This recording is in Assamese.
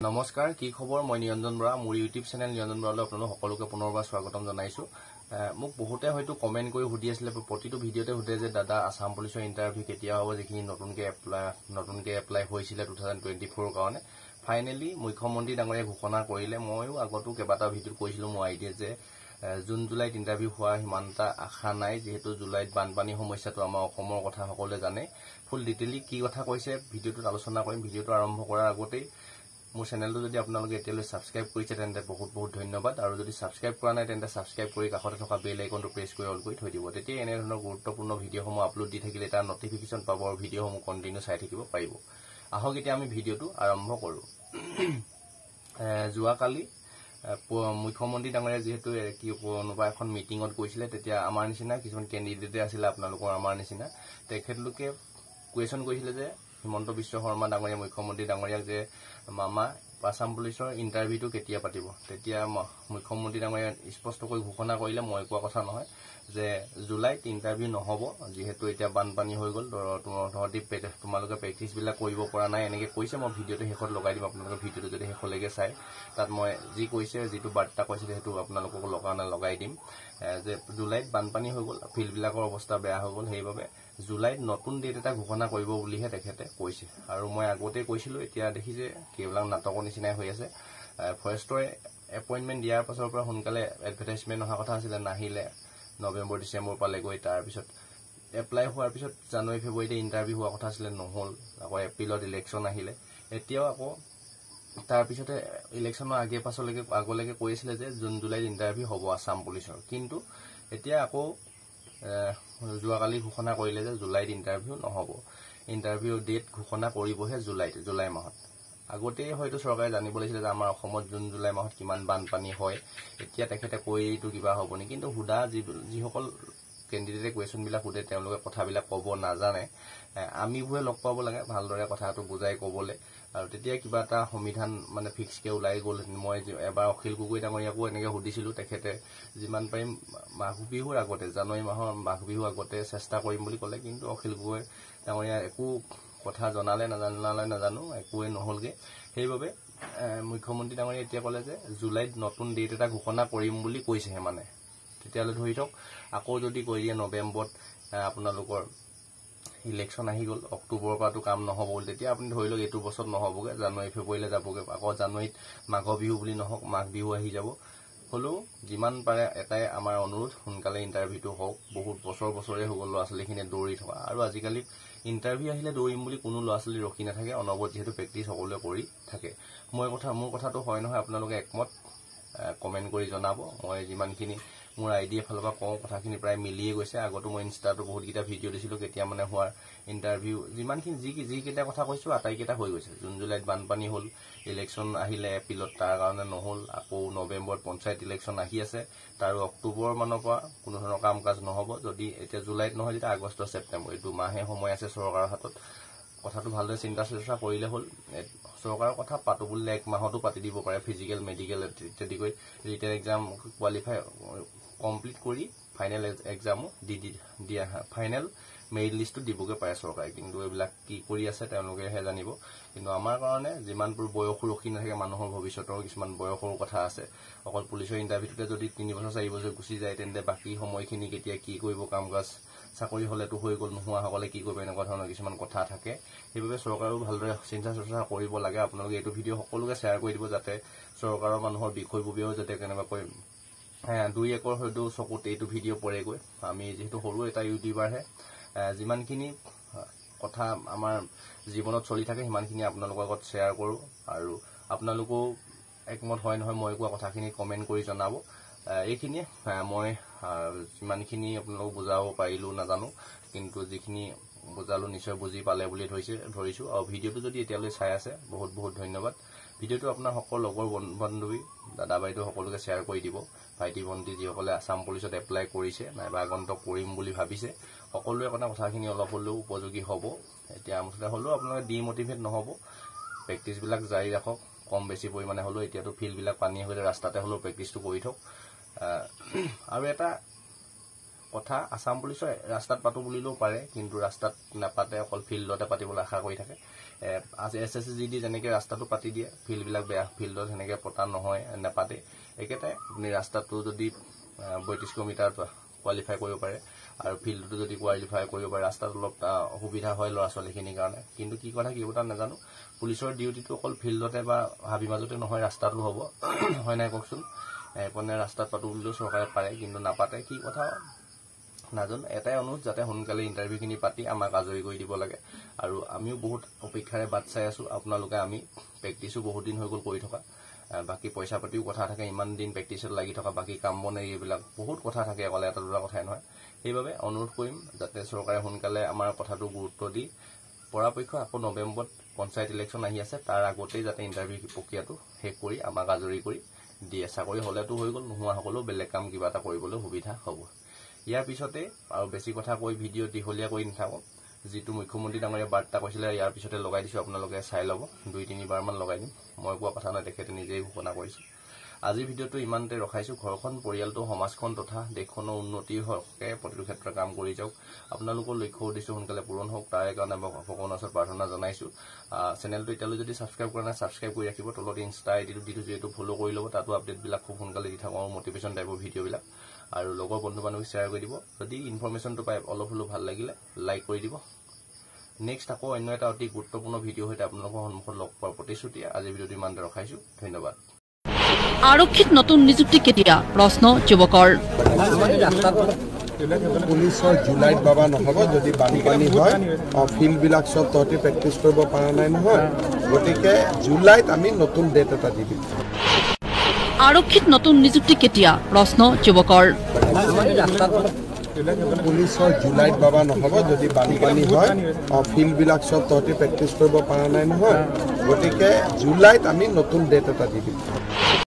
নমস্কাৰ কি খবৰ মই নিৰঞ্জন বৰা মোৰ ইউটিউব চেনেল নিৰঞ্জন বৰালৈ আপোনালোক সকলোকে পুনৰবাৰ স্বাগতম জনাইছো মোক বহুতে হয়তো কমেন্ট কৰি সুধি আছিল প্ৰতিটো ভিডিওতে সুধে যে দাদা আসাম পুলিচৰ ইন্টাৰভিউ কেতিয়া হ'ব যিখিনি নতুনকে এপ্লাই হৈছিল 2024 কাৰণে ফাইনালি মুখ্যমন্ত্ৰী ডাঙৰীয়া ঘোষণা কৰিলে মইও আগতো কেবাটা ভিডিওত কৈছিলো মই আইডিয়া যে জুন জুলাইত ইন্টাৰভিউ হোৱা হিমানটা আশা নাই যেহেতু জুলাইত বানপানী সমস্যাটো আমাৰ অসমৰ কথা সকলোৱে জানে ফুল ডিটেইলি কি কথা কৈছে ভিডিওটোত আলোচনা কৰিম ভিডিওটো আৰম্ভ কৰাৰ আগতে মোৰ চেনেলটো যদি আপোনালোকে এতিয়ালৈ সাবস্ক্ৰাইব কৰিছে তেন্তে বহুত বহুত ধন্যবাদ আৰু যদি সাবস্ক্ৰাইব কৰা নাই তেন্তে সাবস্ক্ৰাইব কৰি কাষতে থকা বেল আইকনটো প্ৰেছ কৰি অল কৰি থৈ দিব তেতিয়া এনে ধৰণৰ গুৰুত্বপূৰ্ণ ভিডিওসমূহ আপলোড দি থাকিলে তাৰ নটিফিকেশন পাব আৰু ভিডিওসমূহ কন্টিনিউ চাই থাকিব পাৰিব আহক এতিয়া আমি ভিডিওটো আৰম্ভ কৰো যোৱাকালি মুখ্যমন্ত্ৰী ডাঙৰীয়া যেহেতু কি কোনোবা এখন মিটিঙত কৈছিলে তেতিয়া আমাৰ নিচিনা কিছুমান কেণ্ডিডেটে আছিল আপোনালোকৰ আমাৰ নিচিনা তেখেতলোকে কুৱেশ্যন কৰিছিলে যে হিমন্ত বিশ্ব শৰ্মা ডাঙৰীয়া মুখ্যমন্ত্ৰী ডাঙৰীয়াক যে মামা আসাম পুলিচৰ ইন্টাৰভিউটো কেতিয়া পাতিব তেতিয়া মুখ্যমন্ত্ৰী ডাঙৰীয়া স্পষ্টকৈ ঘোষণা কৰিলে মই কোৱা কথা নহয় যে জুলাইত ইন্টাৰভিউ নহব যেহেতু এতিয়া বানপানী হৈ গল তোমালোকে প্ৰেক্টিছ বিলাক কৰিব পৰা নাই এনেকে কৈছে মই ভিডিওটো শেষত লগাই দিম আপোনালোকে ভিডিওটো যদি শেষলৈকে চাই তাত মই যি কৈছে যেটো বাৰ্তা কৈছে হেতু আপোনালোকক লগাই দিম যে জুলাইত বানপানী হৈ গল ফিল্ড বিলাকৰ অৱস্থা বেয়া হৈ গল সেইবাবে জুলাইত নতুন ডেট এটা ঘোষণা কৰিব বুলিহে তেখেতে কৈছে আৰু মই আগতে কৈছিলো এতিয়া দেখিছে কেৱল নাটকৰ নিচিনাই হৈ আছে ফৰেষ্টৰে এপইন্টমেন্ট দিয়াৰ পাছৰ পৰা সোনকালে এডভাৰটাইজমেন্ট অহা কথা আছিল নাহিলে নৱেম্বৰ ডিসেম্বৰ পালে গৈ তাৰ পিছত এপ্লাই হোৱাৰ পিছত জানুৱাৰী ফেব্ৰুৱাৰীতে ইন্টাৰভিউ হোৱা কথা আছিল নহল আকৌ এপ্ৰিলত ইলেকশন আহিলে এতিয়াও আকৌ তাৰ পিছতে ইলেকশনৰ আগে পাছলৈকে আগলৈকে কৈছিল যে জুন জুলাইত ইন্টাৰভিউ হ'ব আসাম পুলিচৰ কিন্তু এতিয়া আকৌ যোৱাকালি ঘোষণা কৰিলে যে জুলাইত ইন্টাৰভিউ নহব ইন্টাৰভিউ ডেট ঘোষণা কৰিবহে জুলাই মাহত আগতে হয়তো চৰকাৰে জানিব লাগিছিল যে আমাৰ অসমত জুন জুলাই মাহত কিমান বানপানী হয় এতিয়া তেখেতে কৈটো কিবা হ'ব নি কিন্তু হুদা যিসকল কেণ্ডিডেটে কুৱেশ্যন বিলাক সুধে তেওঁলোকে কথাবিলাক ক'ব নাজানে আমি বুহে লগ পাব লাগে ভালদৰে কথাটো বুজাই ক'বলে আৰু তেতিয়া কিবা এটা সংবিধান মানে ফিক্স কে ওলাই গ'ল মই এবাৰ অখিল গগৈ ডাঙৰীয়াকো এনেকে সুধিছিলো তেখেতে যিমান পাৰিম মাঘ বিহুৰ আগতে জানুৱাৰী মাহৰ মাঘ বিহু আগতে চেষ্টা কৰিম বুলি ক'লে কিন্তু অখিল গগৈ ডাঙৰীয়া একো কথা জনালে নাজানো একোৱে নহলগে সেইবাবে মুখ্যমন্ত্ৰী ডাঙৰীয়া এতিয়া ক'লে যে জুলাইত নতুন ডেট এটা ঘোষণা কৰিম বুলি কৈছে মানে তেতিয়ালৈ ধৰি থক আকৌ যদি কৈ দিয়ে নৱেম্বৰত আপোনালোকৰ ইলেকশন আহি গল অক্টোবৰৰ পৰাটো কাম নহব তেতিয়া আপুনি ধৰি লওক এটো বছৰ নহবগে জানুৱাৰী ফেব্ৰুৱাৰীলৈ যাবগে আকৌ জানুৱাৰীত মাঘ বিহু বুলি নহক মাঘ বিহু আহি যাব হলো যিমান পাৰে এটাই আমাৰ অনুৰোধ সোনকালে ইন্টাৰভিউটো হওক বহুত বছৰে হৈ গল ল'ৰা-ছোৱালীখিনে দৌৰি থকা আৰু আজিকালি ইন্টাৰভিউ আহিলে দৌৰিম বুলি কোনো ল'ৰা-ছোৱালী ৰখি নাথাকে অনবৰত যেহেতু প্ৰেক্টিছ সকলোৱে কৰি থাকে মোৰ কথাটো হয় নহয় আপোনালোকে একমত কমেন্ট কৰি জনাব মই যিমানখিনি মোৰ আইডিয়া ফালৰ পৰা কওঁ কথাখিনি প্ৰায় মিলিয়ে গৈছে আগতো মই ইনষ্টাটো বহুত কিটা ভিডিও দিছিলো কেতিয়া মানে হোৱাৰ ইন্টাৰভিউ যিমানখিনি যি কেটা কথা কৈছো আটাইকেটা হৈ গৈছে জুন জুলাইত বানপানী হল ইলেকশন আহিলে এপ্ৰিলত তাৰ কাৰণে নহল আকৌ নৱেম্বৰত পঞ্চায়ত ইলেকশন আহি আছে তাৰ অক্টোবৰ মানৰ পৰা কোনো ধৰণৰ কাম কাজ নহব যদি এতিয়া জুলাইত নহয় যেতিয়া আগষ্ট ছেপ্টেম্বৰ এই দুমাহে সময় আছে চৰকাৰৰ হাতত কথাটো ভালদৰে চিন্তা চৰ্চা কৰিলে হল চৰকাৰৰ কথা পাতো বুলিলে এক মাহতো পাতি দিব পাৰে ফিজিক্যাল মেডিকেল ইত্যাদি কৰি ৰিটেন এক্সাম কোৱালিফাই কমপ্লিট কৰি ফাইনেল এক্সামো দিয়া ফাইনেল মেৰিট লিষ্টটো দিবগে পাৰে চৰকাৰে কিন্তু এইবিলাক কি কৰি আছে তেওঁলোকেহে জানিব কিন্তু আমাৰ কাৰণে যিমানবোৰ বয়স ৰখি নাথাকে মানুহৰ ভৱিষ্যতৰ কিছুমান বয়সৰ কথা আছে অকল পুলিচৰ ইন্টাৰভিউতে যদি 3 বছৰ 4 বছৰ গুচি যায় তেন্তে বাকি সময়খিনি কেতিয়া কি কৰিব কামকাজ চাকৰি হলেতো হৈ গল নোহোৱা হলে কি কৰিব এনেকুৱা ধৰণৰ কিছুমান কথা থাকে সেইবাবে চৰকাৰেও ভালদৰে চিন্তা চৰ্চা কৰিব লাগে আপোনালোকে এইটো ভিডিও সকলোকে শ্বেয়াৰ কৰি দিব যাতে চৰকাৰৰ মানুহৰ বিষয়ববীয়াও যাতে কেনেবাকৈ 2 একৰ হয়তো চকুত এইটো ভিডিও পৰেগৈ আমি যেহেতু সৰু এটা ইউটিউবাৰ হে যিমানখিনি কথা আমাৰ জীৱনত চলি থাকে সিমানখিনি আপোনালোকৰ আগত শ্বেয়াৰ কৰো আৰু আপোনালোকও একমত হয় নহয় মই কোৱা কথাখিনি কমেন্ট কৰি জনাব এইখিনি মই যিমানখিনি আপোনালোক বুজাব পাৰিলো নাজানো কিন্তু যিখিনি বুজালো নিশ্চয় বুজি পালে বুলি ধৰিছো আৰু ভিডিওটো যদি এতিয়ালৈ চাই আছে বহুত বহুত ধন্যবাদ ভিডিওটো আপোনাৰ সকলো লগৰ বন্ধুবী দাদা বাইদেউ সকলোকে শ্বেয়াৰ কৰি দিব ভাইটি ভন্টি যিসকলে আসাম পুলিচত এপ্লাই কৰিছে নাইবা আগন্তুক কৰিম বুলি ভাবিছে সকলোৱে কথাখিনি অলপ হলেও উপযোগী হ'ব এতিয়া মুঠতে হলেও আপোনালোকে ডিমোটিভেট নহব প্ৰেক্টিছ বিলাক জাৰি ৰাখক কম বেছি পৰিমাণে হলেও এতিয়াতো ফিল্ড বিলাক পানী হৈ ৰাস্তাতে হলেও প্ৰেক্টিছটো কৰি থক আৰু এটা কথা আসাম পুলিচৰ ৰাস্তাত পাতো বুলিলেও পাৰে, কিন্তু ৰাস্তাত নাপাতে, অকল ফিল্ডতে পাতিবলৈ আশা কৰি থাকে। SSGD যেনেকৈ ৰাস্তাটো পাতি দিয়ে, ফিল্ডবিলাক বেয়া, ফিল্ডত সেনেকৈ পতা নহয়, নাপাতে। একেটাই আপুনি ৰাস্তাটো যদি 32 কিলোমিটাৰ কোৱালিফাই কৰিব পাৰে আৰু ফিল্ডটো যদি কোৱালিফাই কৰিব পাৰে, ৰাস্তাত অলপ অসুবিধা হয় ল'ৰা ছোৱালীখিনিৰ কাৰণে। কিন্তু কি কথা কি কথা নাজানো, পুলিচৰ ডিউটিটো অকল ফিল্ডতে বা হাবি মাজতে নহয়, ৰাস্তাটো হ'ব, হয় নাই কওকচোন। এইপিনে ৰাস্তাত পাতো বুলিলেও চৰকাৰে পাৰে, কিন্তু নাপাতে, কি কথা নাজানো। এটাই অনুৰোধ, যাতে সোনকালে ইণ্টাৰভিউখিনি পাতি আমাক আজৰি কৰি দিব লাগে। আৰু আমিও বহুত অপেক্ষাৰে বাট চাই আছোঁ। আপোনালোকে আমি প্ৰেক্টিছো বহুত দিন হৈ গ'ল কৰি থকা, বাকী পইচা পাতিও কথা থাকে, ইমান দিন প্ৰেক্টিছত লাগি থকা, বাকী কাম বন এইবিলাক বহুত কথা থাকে, অকল এটা দুটা কথাই নহয়। সেইবাবে অনুৰোধ কৰিম যাতে চৰকাৰে সোনকালে আমাৰ কথাটো গুৰুত্ব দি পৰাপক্ষত আকৌ নৱেম্বৰত পঞ্চায়ত ইলেকশ্যন আহি আছে, তাৰ আগতেই যাতে ইণ্টাৰভিউ প্ৰক্ৰিয়াটো শেষ কৰি আমাক আজৰি কৰি দিয়ে। চাকৰি হ'লেতো হৈ গ'ল, নোহোৱা সকলেও বেলেগ কাম কিবা এটা কৰিবলৈ সুবিধা হ'ব। ইয়াৰ পিছতে আৰু বেছি কথা কৈ ভিডিঅ' দীঘলীয়া কৰি নাথাকোঁ, যিটো মুখ্যমন্ত্ৰী ডাঙৰীয়া বাৰ্তা কৈছিলে ইয়াৰ পিছতে লগাই দিছোঁ, আপোনালোকে চাই ল'ব। 2-3বাৰমান লগাই দিম, মই কোৱা কথা নহয়, তেখেতে নিজেই ঘোষণা কৰিছে। আজিৰ ভিডিঅ'টো ইমানতে ৰখাইছোঁ। ঘৰখন, পৰিয়ালটো, সমাজখন তথা দেশখনৰ উন্নতিৰ হকে প্ৰতিটো ক্ষেত্ৰত কাম কৰি যাওক। আপোনালোকৰ লক্ষ্য উদ্দেশ্য সোনকালে পূৰণ হওক, তাৰে কাৰণে মই ভগৱানৰ ওচৰত প্ৰাৰ্থনা জনাইছোঁ। চেনেলটো এতিয়ালৈ যদি ছাবস্ক্ৰাইব কৰা নাই, ছাবস্ক্ৰাইব কৰি ৰাখিব। তলত ইনষ্টা আইডিটো দিটো যিহেতু ফ'ল' কৰি ল'ব, তাতো আপডেটবিলাক খুব সোনকালে দি থাকোঁ আৰু মটিভেশ্যন টাইপৰ ভিডিঅ'বিলাক। আৰু লগৰ বন্ধু বান্ধৱীক শ্বেয়াৰ কৰি দিব। যদি ইনফৰমেশ্যনটো পাই অলপ হ'লেও ভাল লাগিলে লাইক কৰি দিব। নেক্সট আকৌ অন্য এটা অতি গুৰুত্বপূৰ্ণ ভিডিঅ' সৈতে আপোনালোকৰ সন্মুখত লগ পোৱাৰ প্ৰতিশ্ৰুতি। আজিৰ ভিডিঅ'টো ইমানতে ৰখাইছোঁ, ধন্যবাদ। আৰক্ষীত নতুন নিযুক্তি কেতিয়া? প্ৰশ্ন যুৱকৰ। পুলিচৰ জুলাইত বাবা নহ'ব, যদি বানপানী হয়, ফিল্ডবিলাক চব তহঁতি প্ৰেক্টিচ কৰিব পৰা নাই নহয়, গতিকে জুলাইত আমি নতুন ডেট এটা দি দিম। আৰক্ষীত নতুন নিযুক্তি কেতিয়া? প্ৰশ্ন যুৱকৰ। পুলিচৰ জুলাইত বাবা নহ'ব, যদি বানপানী হয়, ফিল্ডবিলাক চব তহঁতি প্ৰেক্টিচ কৰিব পৰা নাই নহয়, গতিকে জুলাইত আমি নতুন ডেট এটা দি দিম।